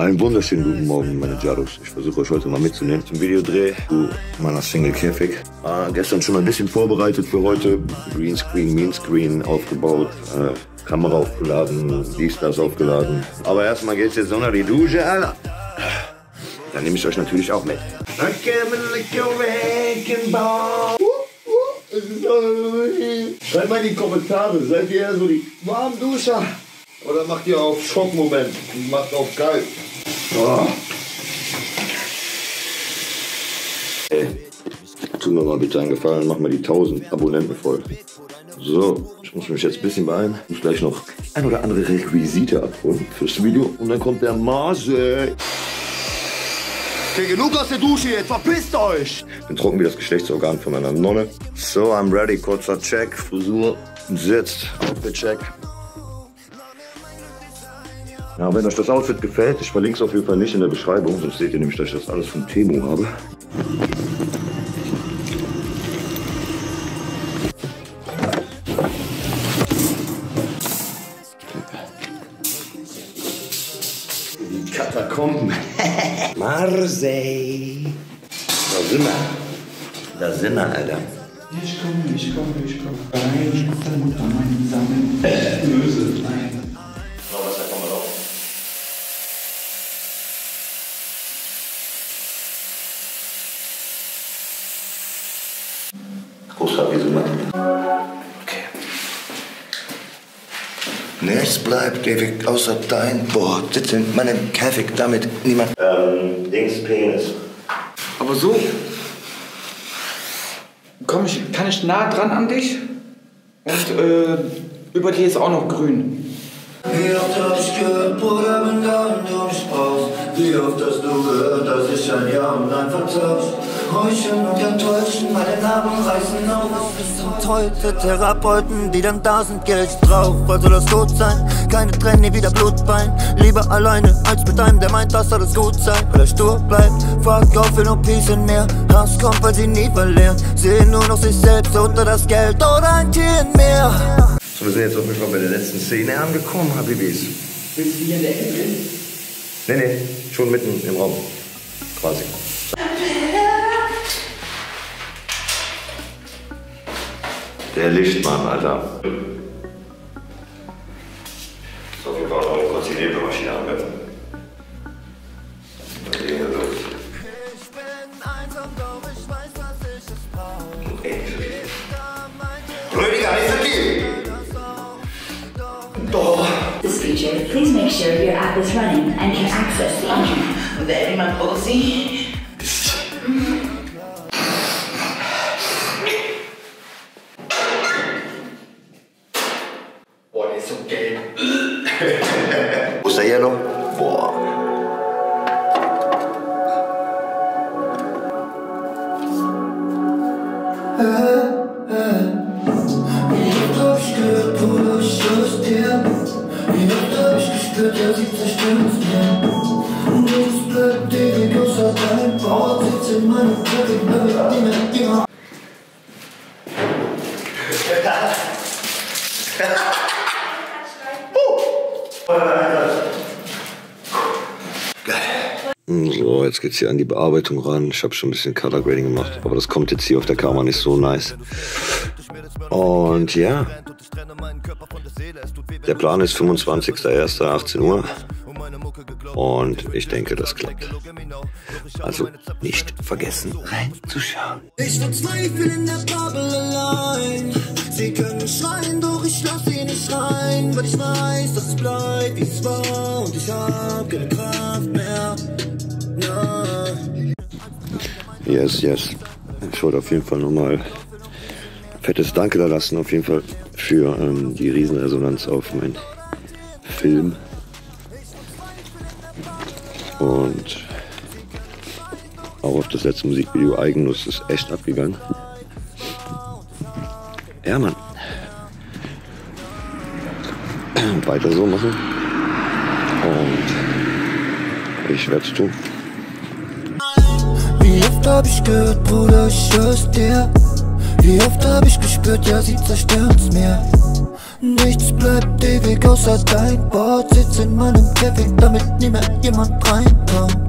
Einen wunderschönen guten Morgen, meine Jados. Ich versuche euch heute mal mitzunehmen zum Videodreh zu meiner Single Käfig. Gestern schon ein bisschen vorbereitet für heute. Greenscreen, Meanscreen aufgebaut, Kamera aufgeladen, dies, das aufgeladen. Aber erstmal geht's jetzt unter die Dusche, Alter. Dann nehme ich euch natürlich auch mit. Schreibt mal in die Kommentare, seid ihr eher so die warmen Duscher? Oder macht ihr auf Schockmoment und macht auf geil? Oh. Ey, tu mir mal bitte einen Gefallen, mach mal die 1000 Abonnenten voll. So, ich muss mich jetzt ein bisschen beeilen. Ich muss gleich noch ein oder andere Requisite abholen fürs Video. Und dann kommt der Mase. Okay, genug aus der Dusche jetzt, verpisst euch! Ich bin trocken wie das Geschlechtsorgan von meiner Nonne. So, I'm ready, kurzer Check, Frisur sitzt, Outfit-Check. Ja, wenn euch das Outfit gefällt, ich verlinke es auf jeden Fall nicht in der Beschreibung, sonst seht ihr nämlich, dass ich das alles von Temu habe. Die Katakomben. Marseille. Da sind wir, Alter. Ich komme. Nein, Mutter, mein Samen. Böse, nein. Großartig so machen. Okay. Nichts bleibt ewig außer dein Board. Sitze in meinem Käfig, damit niemand. Dings Penis. Aber so. Kann ich nah dran an dich? Und über dir ist auch noch grün. Wie oft hab ich gehört, Bruder, bin da und du mich brauchst. Wie oft hast du gehört, dass ich ein Ja und Nein vertauscht. Heucheln und enttäuschen, meine Narben reißen auf. Es sind heute Therapeuten, die dann da sind, Geld drauf. Was soll das tot sein? Keine Tränen, nie wieder Blutbein. Lieber alleine als mit einem, der meint, dass alles gut sei. Weil er stur bleibt, fuck auf, will nur Peace in mehr. Hass kommt, weil sie nie verlieren. Sehen nur noch sich selbst unter das Geld oder ein Tier in mehr. So, wir sind jetzt auf jeden Fall bei der letzten Szene angekommen, Habibis. Willst du hier in der Ecke drin? Nee, schon mitten im Raum. Quasi. Der Lichtmann, Alter. So, auf jeden Fall auch kurz die Nebelmaschine anwerfen. Was ist hier los? Ich bin einsam, doch ich weiß, was ich es brauche. Rüdiger, nicht so viel! Doch! This feature, please make sure your app is running and can access the internet. Very much policy. Boah, der ist so gelb. Wo ist der Yellow? Boah. Wie oft hab ich gehört, Bruder, ich schwör's dir. Wie oft hab ich gespürt, ja, sie zerstören es mir. Und es bleibt ewig außer dein Bord. Sitz in meinem Käfig, nie mehr. So, jetzt geht's hier an die Bearbeitung ran. Ich habe schon ein bisschen Color Grading gemacht, aber das kommt jetzt hier auf der Kamera nicht so nice. Und ja, der Plan ist 25.01.18 Uhr und ich denke, das klappt. Also nicht vergessen reinzuschauen. Ich verzweifle in der Bubble allein. Sie können schreien, doch ich lass sie nicht rein. Weil ich weiß, dass es bleibt, wie es war. Und ich hab keine Kraft mehr. Yes. Ich wollte auf jeden Fall nochmal fettes Danke da lassen, auf jeden Fall für die Riesenresonanz auf meinen Film. Und auch auf das letzte Musikvideo Eigennuss ist echt abgegangen. Ja, Mann. Und weiter so machen. Und ich werde es tun. Wie oft hab ich gehört, Bruder, ich schwör's dir. Wie oft hab ich gespürt, ja sie zerstören's mir. Nichts bleibt ewig außer dein Bord. Sitz in meinem Käfig, damit nie mehr jemand reinkommt.